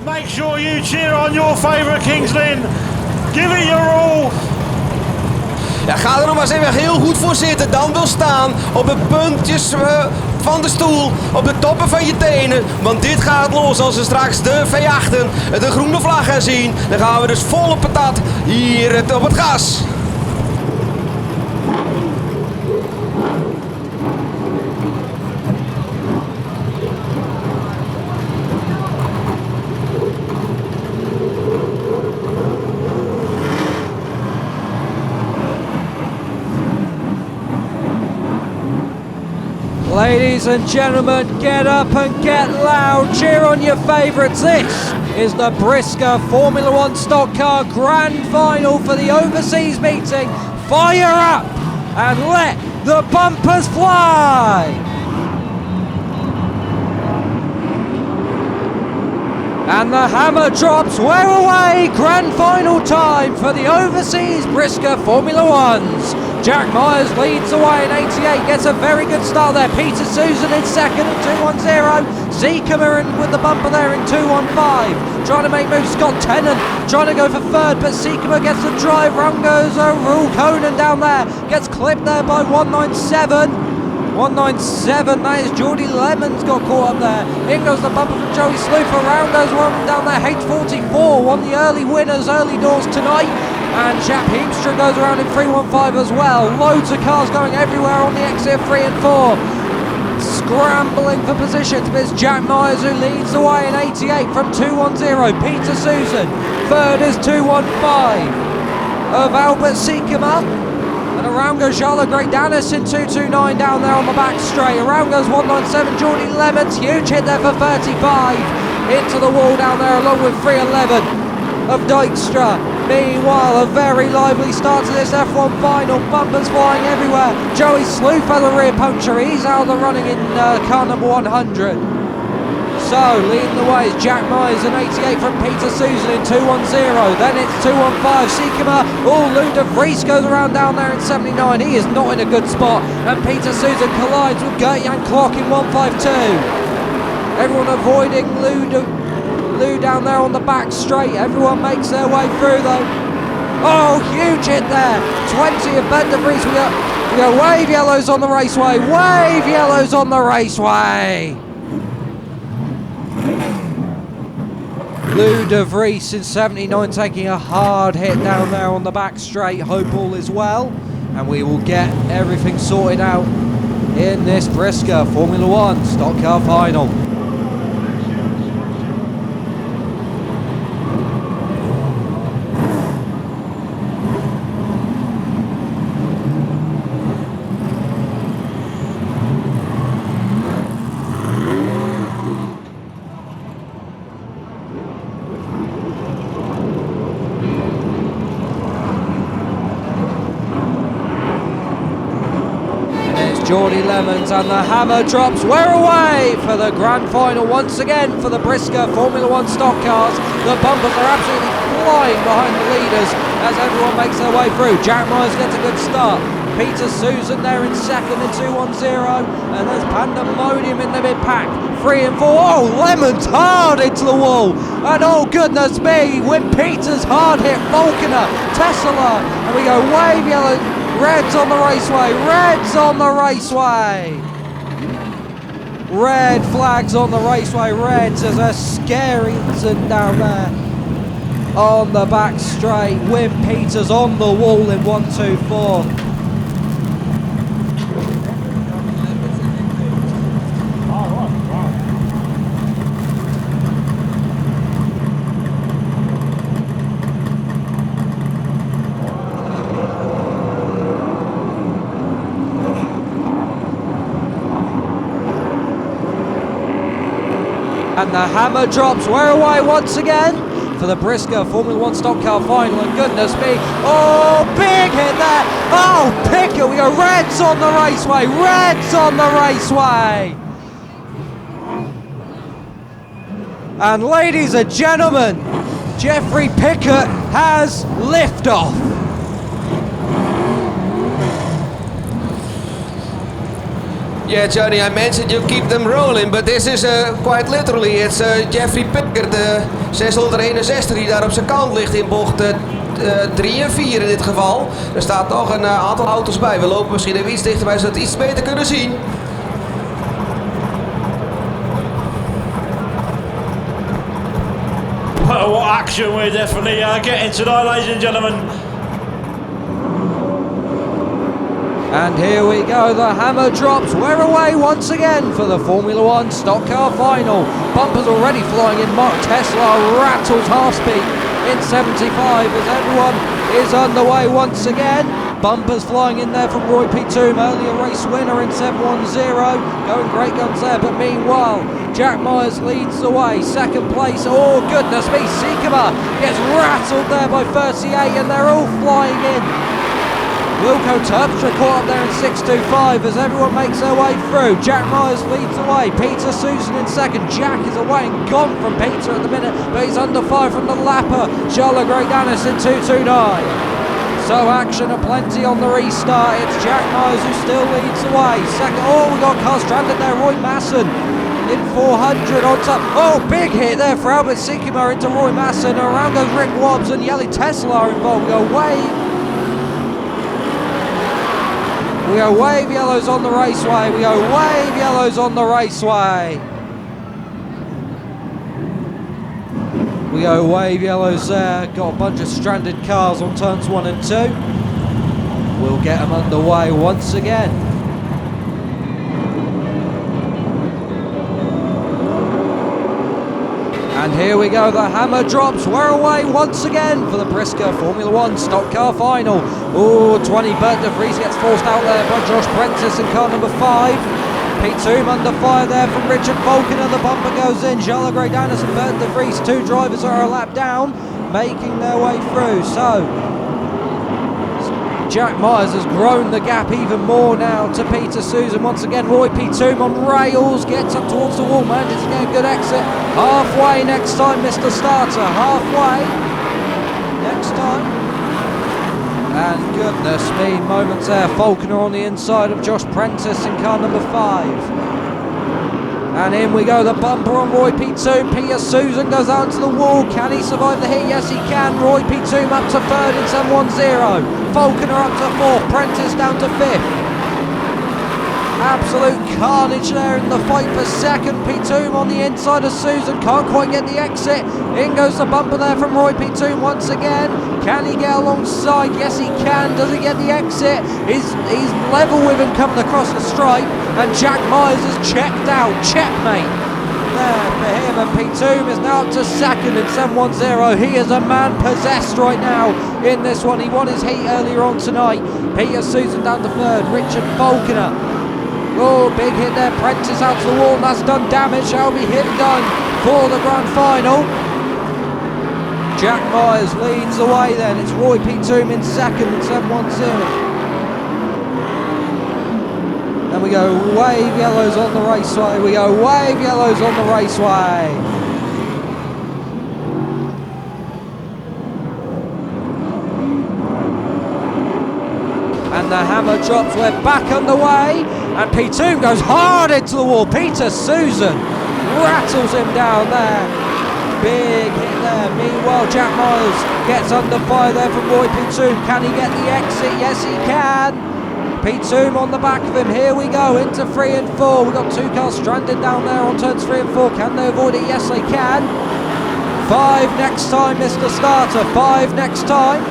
Make sure you cheer on your favourite Kings Lynn. Give it your all. Ja, ga er nog maar eens even heel goed voor zitten. Dan wil staan op de puntjes van de stoel. Op de toppen van je tenen. Want dit gaat los als we straks de V8'en de groene vlag gaan zien. Dan gaan we dus volle patat hier op het gas. Ladies and gentlemen, get up and get loud, cheer on your favourites. This is the BriSCA Formula One Stock Car Grand Final for the overseas meeting. Fire up and let the bumpers fly. And the hammer drops, we're away, grand final time for the overseas BriSCA Formula Ones. Jack Myers leads away in 88, gets a very good start there. Peter Susan in second at 210. Zekema in with the bumper there in 215. Trying to make moves, Scott Tennant trying to go for third, but Zekema gets the drive. Round goes Rule Conan down there, gets clipped there by 197. 197, that is Geordie Lemon's got caught up there. In goes the bumper from Joey Sloofer. Round goes one down there, H44, one of the early winners, early doors tonight. And Jack Heemstra goes around in 315 as well. Loads of cars going everywhere on the exit 3 and 4. Scrambling for positions, but it's Jack Myers who leads the way in 88 from 210. Peter Susan, third is 215 of Albert Zekema. And around goes Charlotte Great Dennis in 229 down there on the back straight. Around goes 197, Geordie Lemons, huge hit there for 35. Into the wall down there along with 311 of Dijkstra. Meanwhile, a very lively start to this F1 final, bumpers flying everywhere. Joey Sloof had a rear puncture, he's out of the running in car number 100. So, leading the way is Jack Myers in 88 from Peter Susan in 210. Then it's 215, Zekema. Oh, Lou de Vries goes around down there in 79. He is not in a good spot. And Peter Susan collides with Gert-Jan Klock in 152. Everyone avoiding Lou down there on the back straight. Everyone makes their way through though. Oh, huge hit there. 20 of Ben de Vries. We got wave yellows on the raceway. Wave yellows on the raceway. Lou de Vries in 79 taking a hard hit down there on the back straight. Hope all is well. And we will get everything sorted out in this BriSCA Formula One Stock Car Final. Geordie Lemons and the hammer drops. We're away for the grand final once again for the BriSCA Formula One stock cars. The bumpers are absolutely flying behind the leaders as everyone makes their way through. Jack Myers gets a good start. Peter Susan there in second in 210, and there's Pandemonium in the mid-pack. 3 and 4. Oh, Lemons hard into the wall, and oh goodness me, when Peter's hard hit Volkner, Tesla, and we go wave yellow. Reds on the raceway, reds on the raceway. Red flags on the raceway, reds as a scary incident down there on the back straight. Wim Peters on the wall in 124. And the hammer drops. We're away once again for the BriSCA Formula One Stock Car Final. And goodness me, oh, big hit there. Oh, Pickett, we got reds on the raceway. Reds on the raceway. And ladies and gentlemen, Jeffrey Pickett has liftoff. Yeah, Johnny, I mentioned you keep them rolling, but this is quite literally. It's Jeffrey Picker, de 661, die daar op zijn kant ligt in bocht 3 en 4 in dit geval. Er staat nog een aantal auto's bij. We lopen misschien even iets dichterbij, zodat we het iets beter kunnen zien. Well, what action we're definitely getting tonight, ladies and gentlemen. And here we go, the hammer drops. We're away once again for the Formula One stock car final. Bumpers already flying in. Mark Tesla rattles half speed in 75 as everyone is underway once again. Bumpers flying in there from Roy P. Toom, earlier race winner in 710. Going great guns there, but meanwhile, Jack Myers leads the way. Second place, oh goodness me, Sikama gets rattled there by 38 and they're all flying in. Wilco Terpstra caught up there in 6.25 as everyone makes their way through. Jack Myers leads the way. Peter Susan in second. Jack is away and gone from Peter at the minute, but he's under fire from the lapper. Charles Great-Danis in 2.29. So action aplenty on the restart. It's Jack Myers who still leads the way. Second, oh, we got car stranded there. Roy Masson in 400 on top. Oh, big hit there for Albert Sikima into Roy Masson. Around goes Rick Wobbs and Yelly Tesla involved. We go wave yellows on the raceway. We go wave yellows on the raceway. We go wave yellows there. Got a bunch of stranded cars on turns 1 and 2. We'll get them underway once again. And here we go, the hammer drops. We're away once again for the BriSCA Formula One stock car final. Oh, 20, Bert de Vries gets forced out there by Josh Prentice in car number 5. Pete Toom under fire there from Richard Falconer. The bumper goes in. Charles Great-Danis and Bert de Vries, 2 drivers are a lap down, making their way through. So Jack Myers has grown the gap even more now to Peter Susan. Once again, Roy P. Toom on rails, gets up towards the wall, manages to get a good exit. Halfway next time, Mr. Starter. Halfway next time. And goodness me, moments there. Falconer on the inside of Josh Prentice in car number 5. And in we go, the bumper on Roy P. Toom. Peter Susan goes out to the wall. Can he survive the hit? Yes, he can. Roy P. Toom up to 3rd in 710. Falconer up to 4th. Prentice down to 5th. Absolute carnage there in the fight for 2nd. P. Toom on the inside of Susan. Can't quite get the exit. In goes the bumper there from Roy P. Toom once again. Can he get alongside? Yes, he can. Does he get the exit? He's level with him coming across the stripe. And Jack Myers is checked out. Checkmate there for him. And P. Toom is now up to 2nd in 710. He is a man possessed right now in this one. He won his heat earlier on tonight. Peter Susan down to 3rd. Richard Falconer. Oh, big hit there. Prentice out to the wall. And that's done damage. Shall be hit and done for the grand final. Jack Myers leads the way then. It's Roy P. Toom in 2nd in 710. And we go wave yellows on the raceway. We go wave yellows on the raceway. And the hammer drops. We're back underway. And P. Toom goes hard into the wall. Peter Susan rattles him down there. Big hit there. Meanwhile, Jack Myers gets under fire there from Roy P. Toom. Can he get the exit? Yes, he can. P. Toom on the back of him. Here we go into 3 and 4. We've got 2 cars stranded down there on turns 3 and 4. Can they avoid it? Yes, they can. 5 next time, Mr. Starter. 5 next time.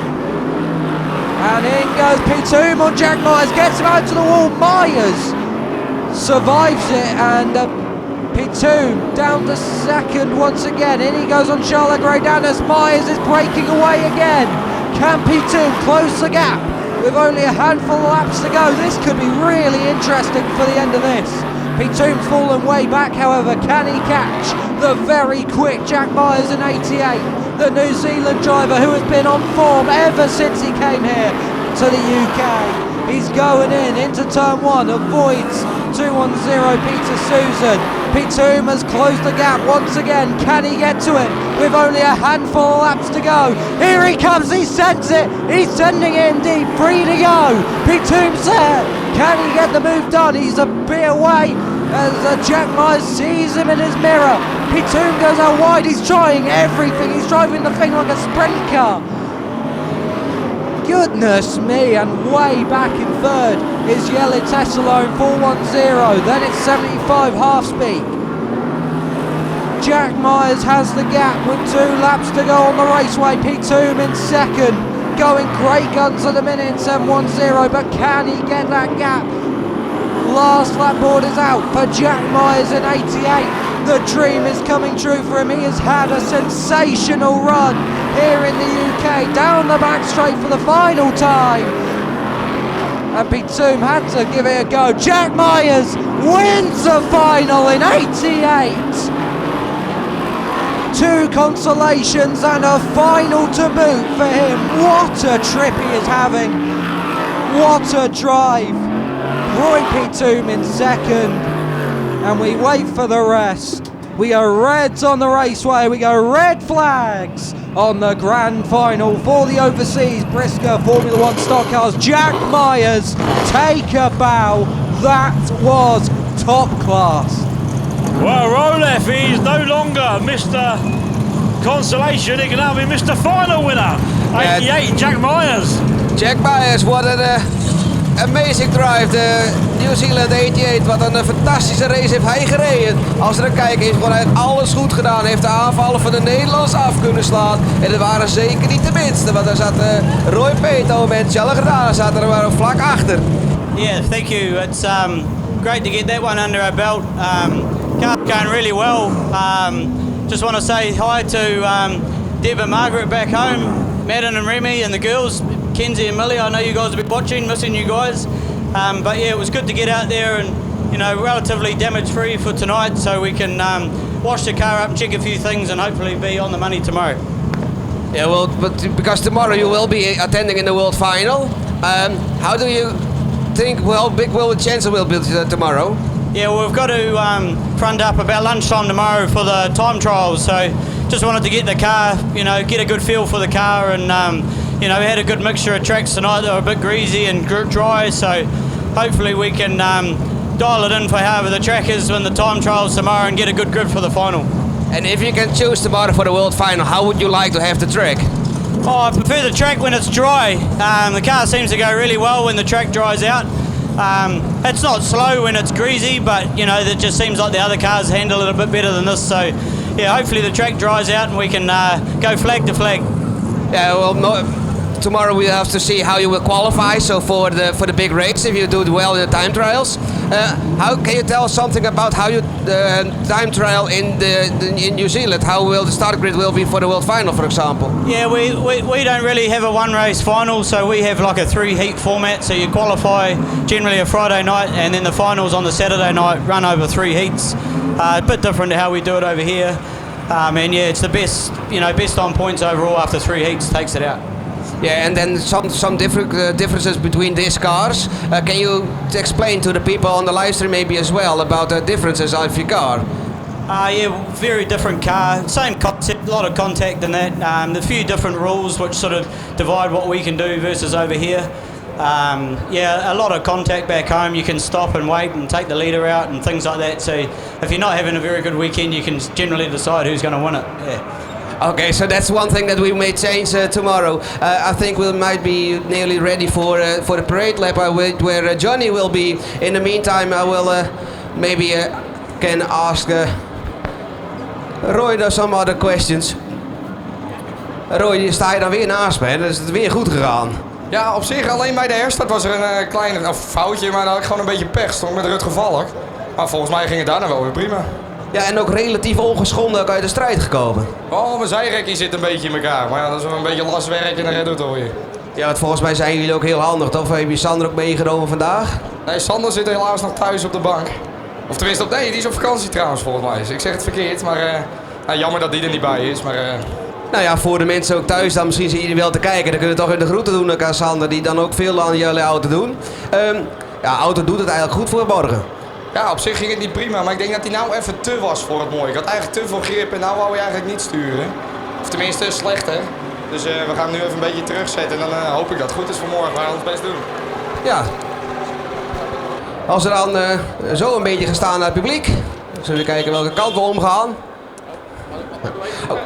And in goes P. Toom on Jack Myers. Gets him out to the wall. Myers survives it. And P. Toom down to 2nd once again. In he goes on Charles Great-Danis. Myers is breaking away again. Can P. Toom close the gap with only a handful of laps to go? This could be really interesting for the end of this. P. Toom's fallen way back, however. Can he catch the very quick Jack Myers in 88? The New Zealand driver who has been on form ever since he came here to the UK. He's going in into turn 1, avoids 210 Peter Susan. P. P2 has closed the gap once again. Can he get to it with only a handful of laps to go? Here he comes, he sends it. He's sending it indeed, 3 to go. P2's there. Can he get the move done? He's a bit away as Jack Myers sees him in his mirror. P2 goes out wide, he's trying everything. He's driving the thing like a sprint car. Goodness me, and way back in third is Yellow Tessalone 410. Then it's 75 half speed. Jack Myers has the gap with 2 laps to go on the raceway. P2 in second, going great guns at the minute in 710, but can he get that gap? Last lap board is out for Jack Myers in 88. The dream is coming true for him. He has had a sensational run here in the UK, down the back straight for the final time. And P2 had to give it a go. Jack Myers wins the final in 88. 2 consolations and a final to boot for him. What a trip he is having. What a drive. Roy P2 in second, and we wait for the rest. We go reds on the raceway, we go red flags on the grand final for the overseas BriSCA Formula 1 stock cars. Jack Myers, take a bow. That was top class. Well, Rolef, he's no longer Mr. Consolation, he can now be Mr. Final winner. 88, Jack Myers. Jack Myers, what an amazing drive. De New Zealand 88, wat een fantastische race heeft hij gereden. Als we dan kijken, heeft gewoon alles goed gedaan. Heeft de aanvallen van de Nederlanders af kunnen slaan. En dat waren zeker niet de minste, want daar zat Roy Peto met Jelle gedaan. Zat er maar vlak achter. Yeah, thank you. It's great to get that one under our belt. Car's going really well. Just want to say hi to Deb and Margaret back home, Madden and Remy and the girls, Kenzie and Millie. I know you guys have been watching, missing you guys. But yeah, it was good to get out there and, you know, relatively damage free for tonight, so we can wash the car up, check a few things, and hopefully be on the money tomorrow. Yeah, well, but because tomorrow you will be attending in the World Final. How do you think, how big will the chance will be tomorrow? Yeah, well, we've got to front up about lunchtime tomorrow for the time trials, so just wanted to get the car, you know, get a good feel for the car, and you know, we had a good mixture of tracks tonight that were a bit greasy and dry, so hopefully we can dial it in for however the track is in the time trials tomorrow and get a good grip for the final. And if you can choose tomorrow for the World Final, how would you like to have the track? Oh, I prefer the track when it's dry. The car seems to go really well when the track dries out. It's not slow when it's greasy, but you know, it just seems like the other cars handle it a bit better than this, so yeah, hopefully the track dries out and we can go flag to flag. Yeah, well, tomorrow we have to see how you will qualify. So for the big race, if you do well in the time trials, how can you tell us something about how you time trial in New Zealand? How will the start grid will be for the World Final, for example? Yeah, we don't really have a one race final, so we have like a 3 heat format. So you qualify generally a Friday night, and then the finals on the Saturday night run over 3 heats. A bit different to how we do it over here. And yeah, it's the best, you know, best on points overall after 3 heats takes it out. Yeah, and then some different differences between these cars. Can you explain to the people on the live stream maybe as well about the differences of your car? Yeah, very different car, same concept, a lot of contact in that. A few different rules which sort of divide what we can do versus over here. Yeah, a lot of contact back home. You can stop and wait and take the leader out and things like that. So if you're not having a very good weekend, you can generally decide who's going to win it. Yeah. Okay, so that's one thing that we may change tomorrow. I think we might be nearly ready for the parade lap where Johnny will be. In the meantime, I will maybe can ask Roy some other questions. Roy, die sta je dan weer naast me, hè? Dan is het weer goed gegaan. Ja, op zich alleen bij de herstart was er een klein foutje, maar dan had ik gewoon een beetje pech. Stond met Rutger Valk. Maar volgens mij ging het daarna wel weer prima. Ja, en ook relatief ongeschonden ook uit de strijd gekomen. Oh, mijn zijrekje zit een beetje in elkaar. Maar ja, dat is wel een beetje lastwerk en dan redt het alweer. Ja, want volgens mij zijn jullie ook heel handig, toch? Heb je Sander ook meegenomen vandaag? Nee, Sander zit helaas nog thuis op de bank. Of tenminste, nee, die is op vakantie trouwens volgens mij. Dus ik zeg het verkeerd, maar jammer dat die er niet bij is. Maar, Nou ja, voor de mensen ook thuis dan, misschien zien jullie wel te kijken. Dan kunnen we toch in de groeten doen aan Sander, die dan ook veel aan jullie auto doen. Ja, auto doet het eigenlijk goed voor morgen. Ja, op zich ging het niet prima, maar ik denk dat hij nou even te was voor het mooie. Ik had eigenlijk te veel grip en nou wou hij eigenlijk niet sturen. Of tenminste, slechter. Dus we gaan hem nu even een beetje terugzetten en dan hoop ik dat het goed is voor morgen. We gaan ons best doen. Ja. Als we dan zo een beetje gaan staan naar het publiek. Zullen we kijken welke kant we omgaan. Oh.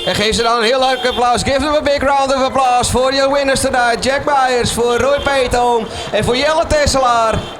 En geef ze dan een heel leuk applaus. Give them a big round of applause voor your winners tonight. Jack Myers, voor Roy Peetoom en voor Jelle Tesselaar.